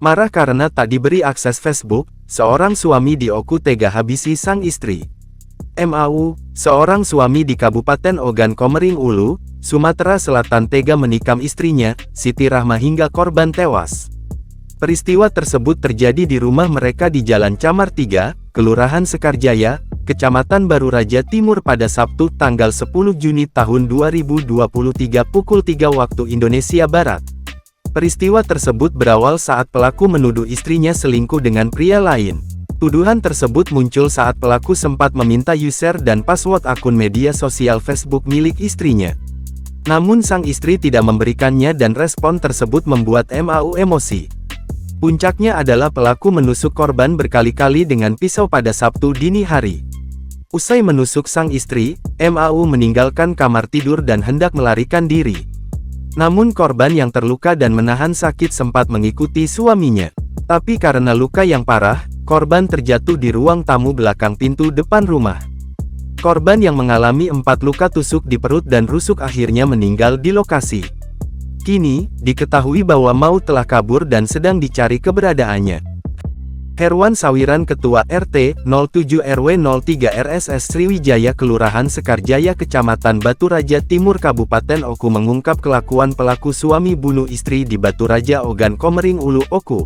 Marah karena tak diberi akses Facebook, seorang suami di Oku tega habisi sang istri. MAU, seorang suami di Kabupaten Ogan Komering Ulu, Sumatera Selatan tega menikam istrinya, Siti Rahma hingga korban tewas. Peristiwa tersebut terjadi di rumah mereka di Jalan Camar 3, Kelurahan Sekarjaya, Kecamatan Baru Raja Timur pada Sabtu tanggal 10 Juni tahun 2023 pukul 3 waktu Indonesia Barat. Peristiwa tersebut berawal saat pelaku menuduh istrinya selingkuh dengan pria lain. Tuduhan tersebut muncul saat pelaku sempat meminta user dan password akun media sosial Facebook milik istrinya. Namun sang istri tidak memberikannya dan respon tersebut membuat MAU emosi. Puncaknya adalah pelaku menusuk korban berkali-kali dengan pisau pada Sabtu dini hari. Usai menusuk sang istri, MAU meninggalkan kamar tidur dan hendak melarikan diri. Namun korban yang terluka dan menahan sakit sempat mengikuti suaminya. Tapi karena luka yang parah, korban terjatuh di ruang tamu belakang pintu depan rumah. Korban yang mengalami 4 luka tusuk di perut dan rusuk akhirnya meninggal di lokasi. Kini, diketahui bahwa Mau telah kabur dan sedang dicari keberadaannya. Herwan Sawiran Ketua RT 07 RW 03 RSS Sriwijaya Kelurahan Sekarjaya Kecamatan Batu Raja Timur Kabupaten Oku mengungkap kelakuan pelaku suami bunuh istri di Batu Raja Ogan Komering Ulu Oku.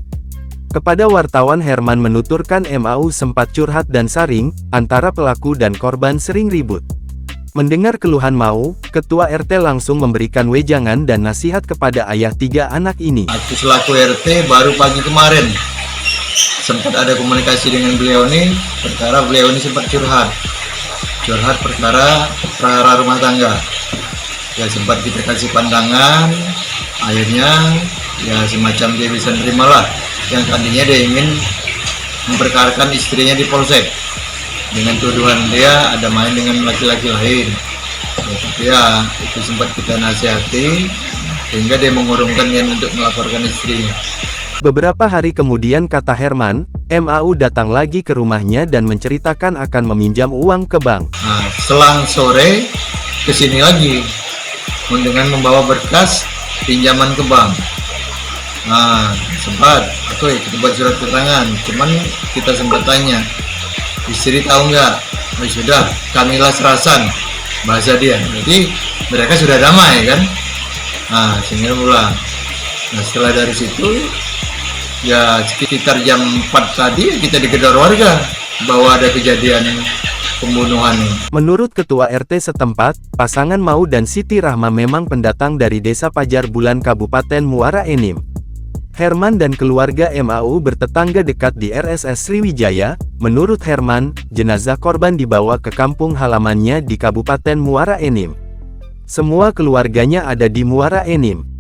Kepada wartawan Herman menuturkan MAU sempat curhat dan saring, antara pelaku dan korban sering ribut. Mendengar keluhan Mau, Ketua RT langsung memberikan wejangan dan nasihat kepada ayah 3 anak ini. Aku selaku RT baru pagi kemarin sempat ada komunikasi dengan beliau ini, perkara beliau ini sempat curhat perkara rumah tangga. Ya sempat kita kasih pandangan, akhirnya ya semacam dia bisa nerimalah. Yang tadinya dia ingin memperkarakan istrinya di polsek dengan tuduhan dia ada main dengan laki-laki lain. Ya itu sempat kita nasihati sehingga dia mengurungkan niat untuk melaporkan istrinya. Beberapa hari kemudian kata Herman, MAU datang lagi ke rumahnya dan menceritakan akan meminjam uang ke bank. Nah, selang sore kesini lagi dengan membawa berkas pinjaman ke bank. Nah sempat kita buat surat keterangan, cuman kita sempat tanya, istri tahu nggak? Oh, sudah, kamilah serasan, bahasa dia. Jadi mereka sudah damai kan? Nah sehingga pulang. Nah setelah dari situ, ya sekitar jam 4 tadi kita digedor warga bahwa ada kejadian pembunuhan. Menurut Ketua RT setempat, pasangan Mau dan Siti Rahma memang pendatang dari Desa Pajar Bulan Kabupaten Muara Enim. Herman dan keluarga MAU bertetangga dekat di RSS Sriwijaya. Menurut Herman, jenazah korban dibawa ke kampung halamannya di Kabupaten Muara Enim. Semua keluarganya ada di Muara Enim.